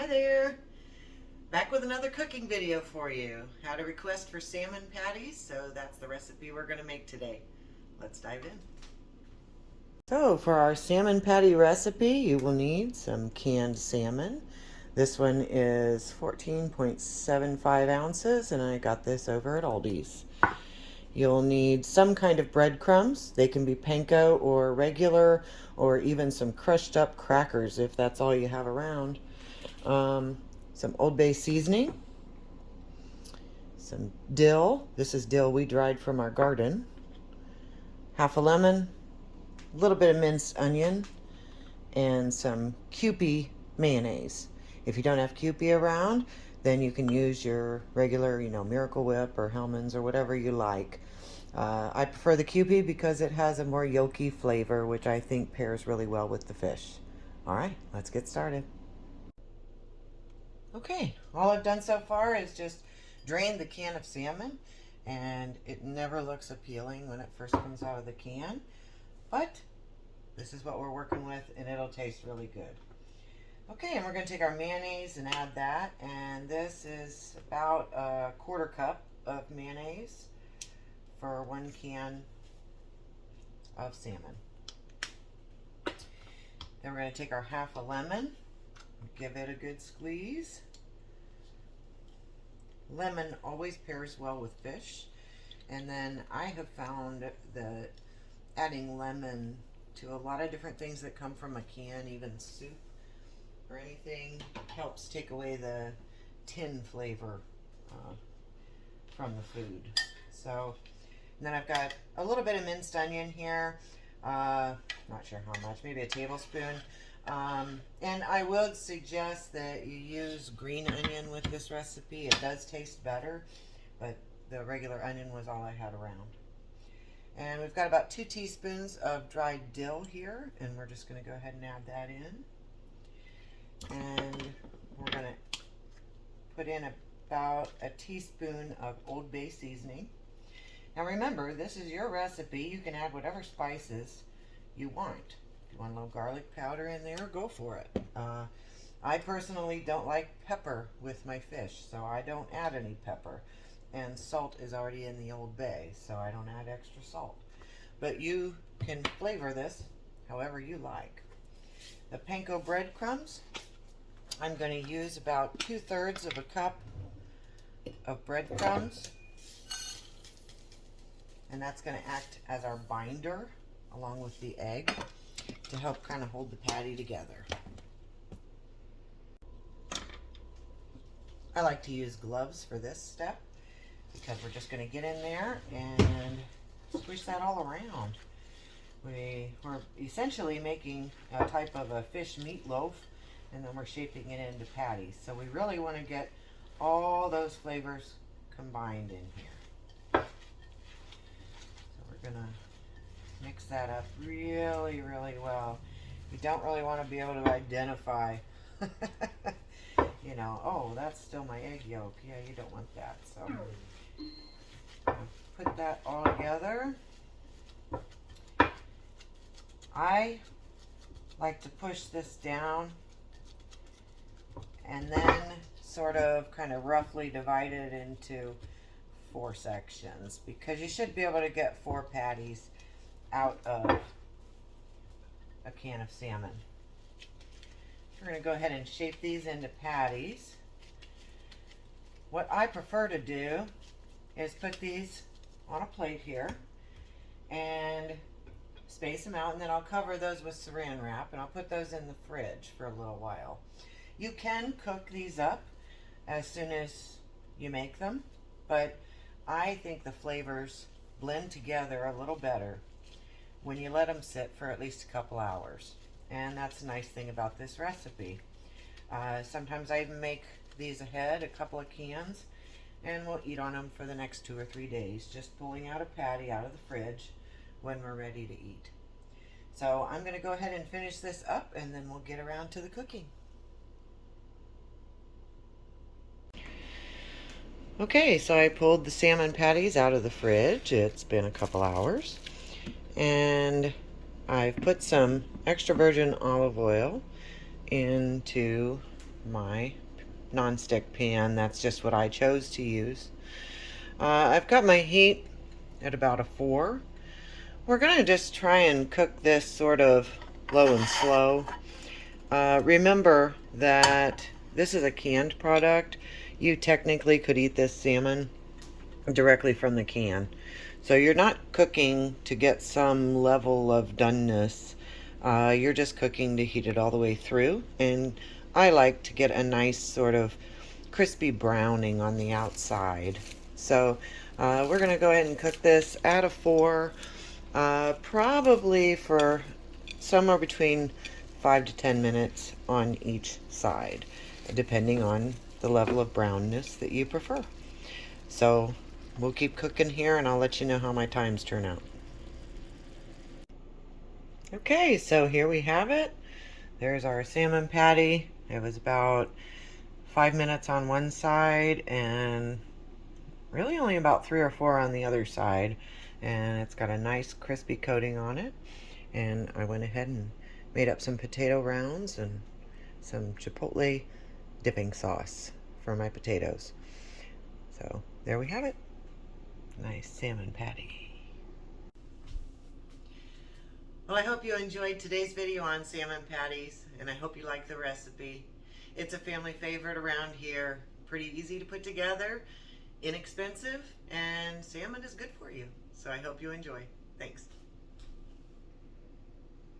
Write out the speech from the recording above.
Hi there! Back with another cooking video for you. How to request for salmon patties, so that's the recipe we're going to make today. Let's dive in. So for our salmon patty recipe, you will need some canned salmon. This one is 14.75 ounces and I got this over at Aldi's. You'll need some kind of breadcrumbs. They can be panko or regular, or even some crushed up crackers if that's all you have around. Some Old Bay seasoning, some dill. This is dill we dried from our garden. Half a lemon, a little bit of minced onion, and some Kewpie mayonnaise. If you don't have Kewpie around, then you can use your regular, Miracle Whip or Hellmann's or whatever you like. I prefer the Kewpie because it has a more yolky flavor, which I think pairs really well with the fish. All right, let's get started. Okay, all I've done so far is just drain the can of salmon, and it never looks appealing when it first comes out of the can, but this is what we're working with and it'll taste really good. Okay, and we're going to take our mayonnaise and add that, and this is about a quarter cup of mayonnaise for 1 can of salmon. Then we're going to take our half a lemon, give it a good squeeze. Lemon always pairs well with fish, and then I have found that adding lemon to a lot of different things that come from a can, even soup or anything, helps take away the tin flavor from the food. So, and then I've got a little bit of minced onion here, not sure how much, maybe a tablespoon. And I would suggest that you use green onion with this recipe. It does taste better, but the regular onion was all I had around. And we've got about 2 teaspoons of dried dill here, and we're just going to go ahead and add that in. And we're going to put in about a teaspoon of Old Bay seasoning. Now remember, this is your recipe. You can add whatever spices you want. If you want a little garlic powder in there, go for it. I personally don't like pepper with my fish, so I don't add any pepper. And salt is already in the Old Bay, so I don't add extra salt. But you can flavor this however you like. The panko breadcrumbs, I'm going to use about 2/3 of a cup of breadcrumbs. And that's going to act as our binder along with the egg to help kind of hold the patty together. I like to use gloves for this step because we're just going to get in there and squish that all around. We're essentially making a type of a fish meatloaf, and then we're shaping it into patties. So we really want to get all those flavors combined in here. We're gonna mix that up really, really well. You don't really want to be able to identify, oh, that's still my egg yolk. Yeah, you don't want that. So put that all together. I like to push this down and then sort of kind of roughly divide it into 4 sections, because you should be able to get 4 patties out of a can of salmon. We're going to go ahead and shape these into patties. What I prefer to do is put these on a plate here and space them out, and then I'll cover those with saran wrap and I'll put those in the fridge for a little while. You can cook these up as soon as you make them, but I think the flavors blend together a little better when you let them sit for at least a couple hours. And that's a nice thing about this recipe. Sometimes I even make these ahead, a couple of cans, and we'll eat on them for the next 2 or 3 days, just pulling out a patty out of the fridge when we're ready to eat. So I'm going to go ahead and finish this up, and then we'll get around to the cooking. Okay, so I pulled the salmon patties out of the fridge. It's been a couple hours. And I've put some extra virgin olive oil into my nonstick pan. That's just what I chose to use. I've got my heat at about a 4. We're going to just try and cook this sort of low and slow. Remember that this is a canned product. You technically could eat this salmon directly from the can. So you're not cooking to get some level of doneness. You're just cooking to heat it all the way through. And I like to get a nice sort of crispy browning on the outside. So we're going to go ahead and cook this at a 4, probably for somewhere between 5 to 10 minutes on each side, depending on the level of brownness that you prefer. So we'll keep cooking here and I'll let you know how my times turn out. Okay, so here we have it. There's our salmon patty. It was about 5 minutes on one side and really only about 3 or 4 on the other side. And it's got a nice crispy coating on it. And I went ahead and made up some potato rounds and some chipotle dipping sauce for my potatoes. So there we have it. Nice salmon patty. Well, I hope you enjoyed today's video on salmon patties, and I hope you like the recipe. It's a family favorite around here. Pretty easy to put together, inexpensive, and salmon is good for you. So I hope you enjoy. Thanks.